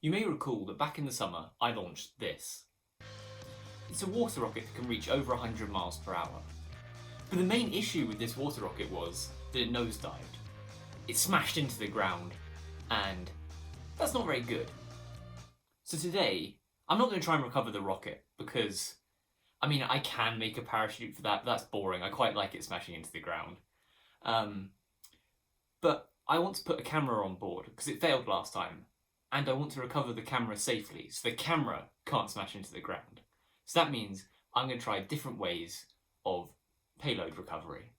You may recall that back in the summer I launched this. It's a water rocket that can reach over 100 miles per hour. But the main issue with this water rocket was that it nosedived. It smashed into the ground, and that's not very good. So today, I'm not going to try and recover the rocket because, I mean, I can make a parachute for that, but that's boring. I quite like it smashing into the ground. But I want to put a camera on board because it failed last time, and I want to recover the camera safely so the camera can't smash into the ground. So that means I'm going to try different ways of payload recovery.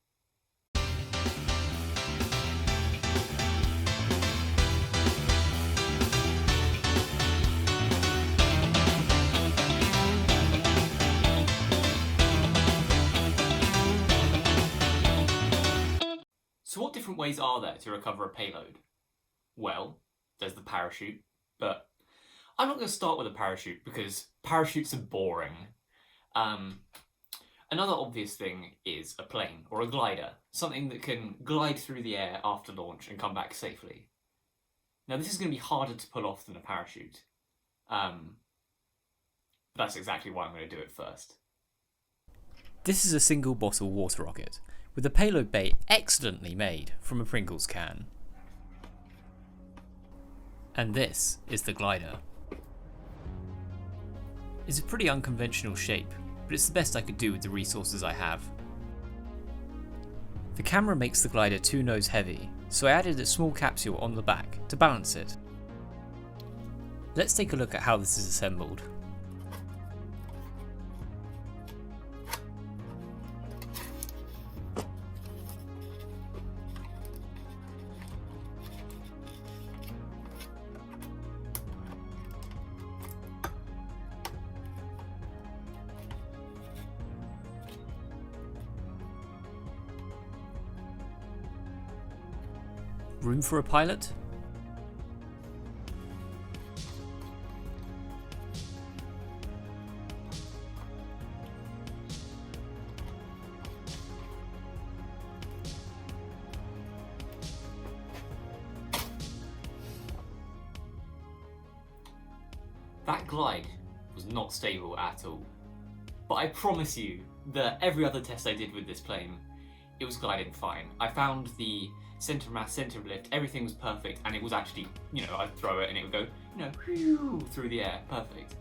So what different ways are there to recover a payload? Well, there's the parachute, but I'm not going to start with a parachute because parachutes are boring. Another obvious thing is a plane or a glider, something that can glide through the air after launch and come back safely. Now this is going to be harder to pull off than a parachute. That's exactly why I'm going to do it first. This is a single bottle water rocket, with the payload bay excellently made from a Pringles can. And this is the glider. It's a pretty unconventional shape, but it's the best I could do with the resources I have. The camera makes the glider too nose heavy, so I added a small capsule on the back to balance it. Let's take a look at how this is assembled. Room for a pilot? That glide was not stable at all. But I promise you that every other test I did with this plane, it was gliding fine. I found the centre of mass, centre of lift, everything was perfect, and it was actually, I'd throw it and it would go, through the air, perfect.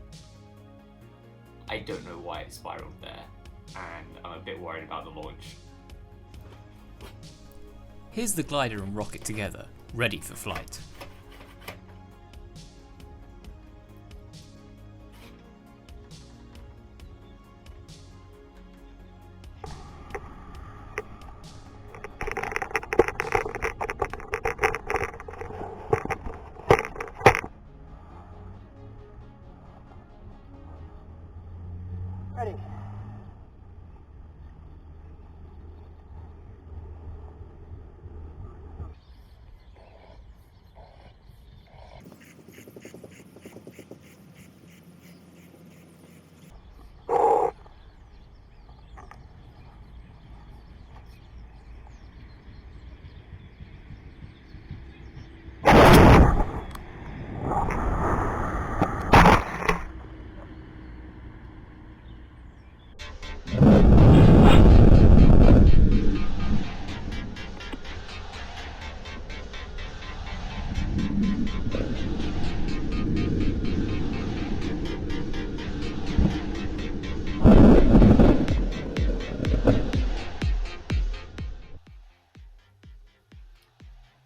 I don't know why it spiraled there, and I'm a bit worried about the launch. Here's the glider and rocket together, ready for flight. Ready.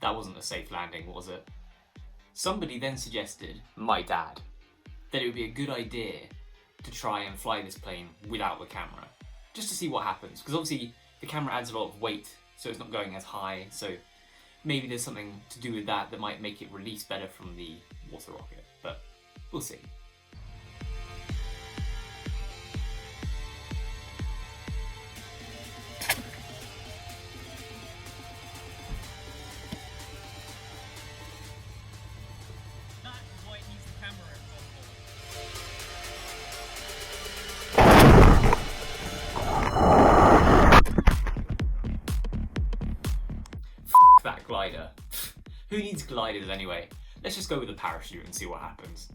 That wasn't a safe landing, was it? Somebody then suggested, my dad, that it would be a good idea to try and fly this plane without the camera, just to see what happens, because obviously the camera adds a lot of weight, so it's not going as high, so maybe there's something to do with that that might make it release better from the water rocket, but we'll see. that glider. Who needs gliders anyway? Let's just go with a parachute and see what happens.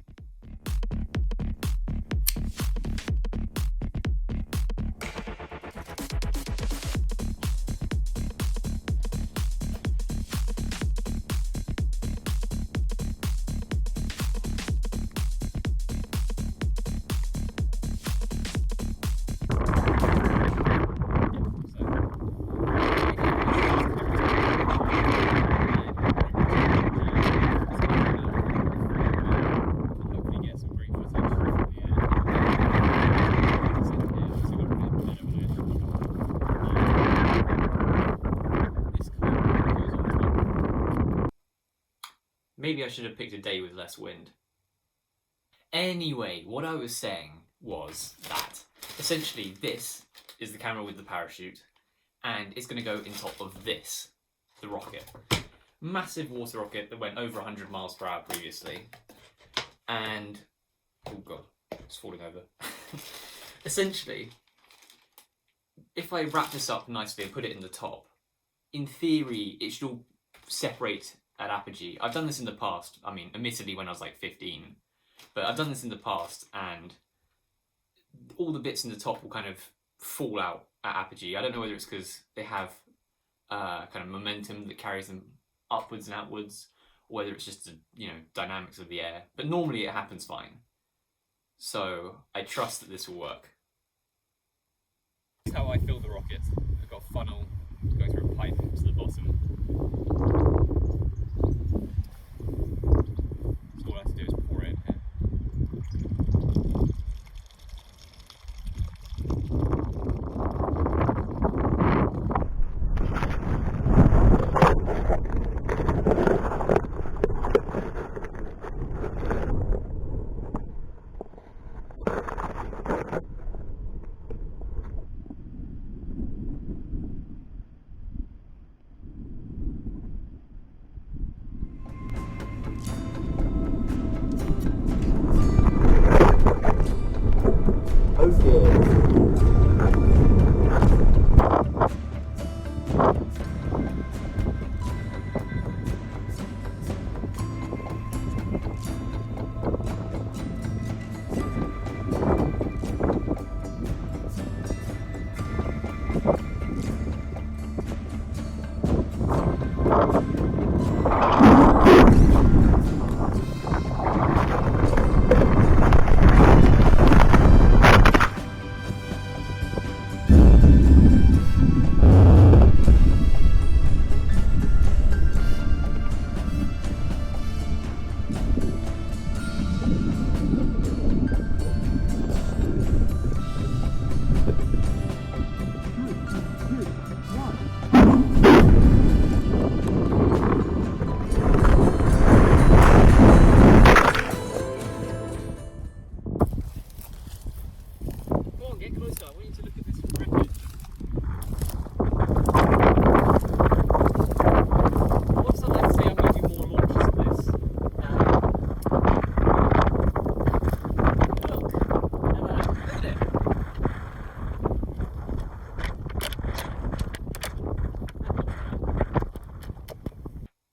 Maybe I should have picked a day with less wind. Anyway, what I was saying was that essentially this is the camera with the parachute, and it's going to go in top of this, the rocket. Massive water rocket that went over 100 miles per hour previously, and oh god, it's falling over. Essentially, if I wrap this up nicely and put it in the top, in theory it should all separate at apogee. I've done this in the past, I mean, admittedly when I was like 15, but I've done this in the past, and all the bits in the top will kind of fall out at apogee. I don't know whether it's because they have kind of momentum that carries them upwards and outwards, or whether it's just the, you know, dynamics of the air, but normally it happens fine. So I trust that this will work. This is how I fill the rocket. I've got a funnel going through a pipe to the bottom. So all I have to do is pour it in here.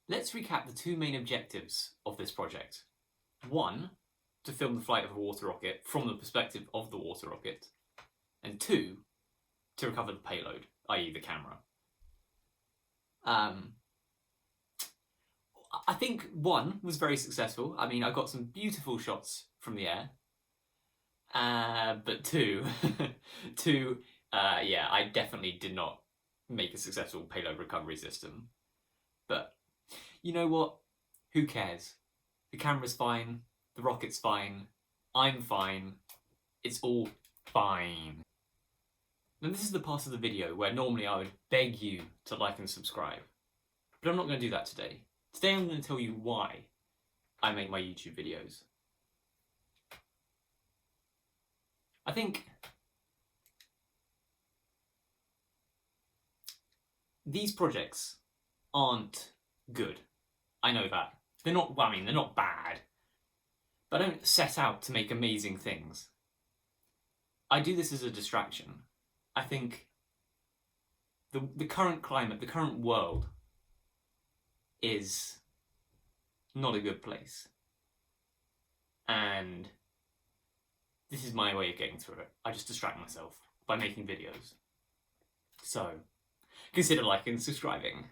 Let's recap the two main objectives of this project. One, to film the flight of a water rocket from the perspective of the water rocket. And two, to recover the payload, i.e. the camera. I think one was very successful. I mean, I got some beautiful shots from the air. But two, yeah, I definitely did not make a successful payload recovery system. But you know what? Who cares? The camera's fine, the rocket's fine, I'm fine, it's all fine. Now this is the part of the video where normally I would beg you to like and subscribe. But I'm not going to do that today. Today I'm going to tell you why I make my YouTube videos. I think these projects aren't good. I know that. They're not, well, I mean, they're not bad. But I don't set out to make amazing things. I do this as a distraction. I think the current climate, the current world, is not a good place. And this is my way of getting through it. I just distract myself by making videos. So, consider liking and subscribing.